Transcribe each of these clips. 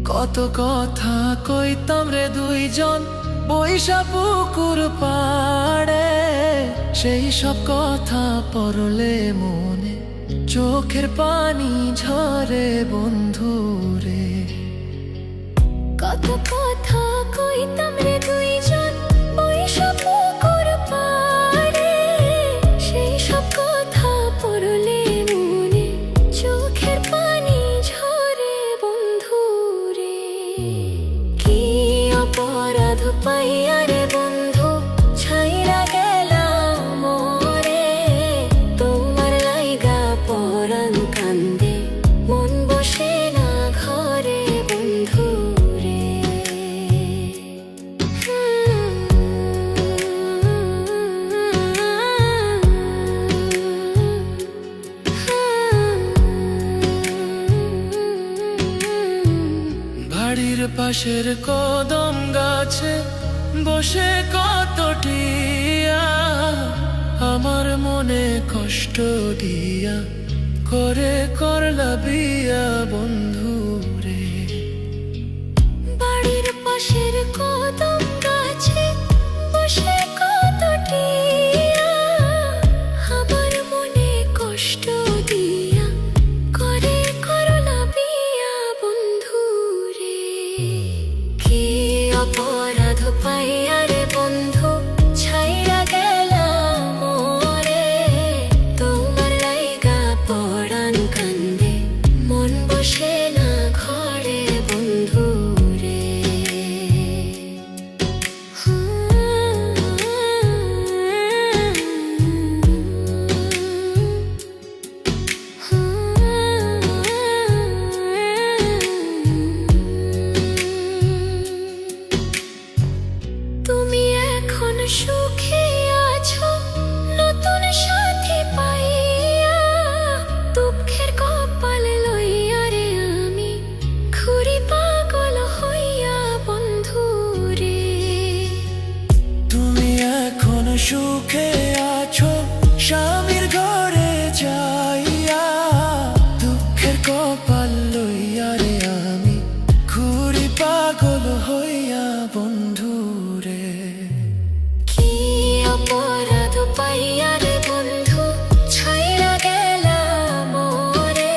কত কথা কইতাম রে দুইজন বৈশা পুকুর পাড়ে, সেই সব কথা পড়লে মনে চোখের পানি ঝরে বন্ধু রে। কত কথা কইতাম রে দুইজন বৈশা পুকুর পাড়ে, সেই সব কথা পড়লে মনে চোখের পানি ঝরে বন্ধু রে। কি অপরাধ পাইয়া রে বন্ধু ছাইরা গেলাম মোরে, তোমার লাইগা পরাণ কান্দে মন বসে না ঘরে বন্ধু রে। বাড়ির পাশের কদম গাছে বসে কত টিয়া, আমার মনে কষ্ট দিয়া করে করলা বিয়া বন্ধু রে। বাড়ির পাশের কদম গাছে বসে কত টিয়া, আমার মনে কষ্ট দিয়া করে করলা বিয়া বন্ধু রে। কি অপরাধ পাইয়া রে বন্ধু ছাইরা গেলাম মোরে, তোমার লাইগা পরাণ কান্দে মন বসে না ঘরে বন্ধু রে। তুমি এখন সুখে আছো নতুন সাথী পাইয়া, দুঃখের কপাল লইয়া রে আমি ঘুরি পাগল হইয়া বন্ধু রে। তুমি এখন সুখে আছো স্বামীর ঘরে যাইয়া, দুঃখের কপাল লইয়া রে আমি ঘুরি পাগল হইয়া বন্ধু রে। কি অপরাধ পাইয়া রে বন্ধু ছাইরা গেলাম মোরে,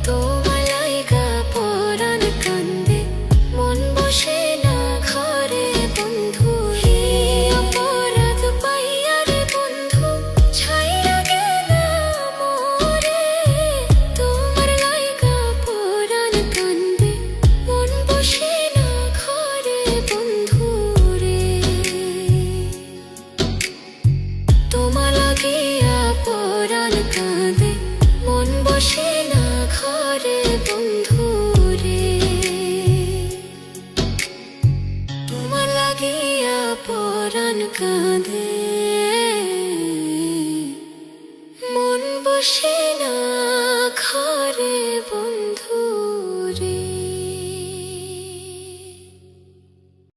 তোমার লাইগা পরাণ কান্দে মন বসে না ঘরে বন্ধু রে। অপরাধ পাইয়া রে বন্ধু ছাইরা গেলাম মোরে, তোমার লাইগা পরাণ কান্দে মন বসে না ঘরে বন্ধু রে। তোমার লাগিয়া পরাণ কাঁদে মন বসে না ঘরে বন্ধু রে। তোমার লাগিয়া পরাণ কাঁদে মন বসে না ঘরে বন্ধু।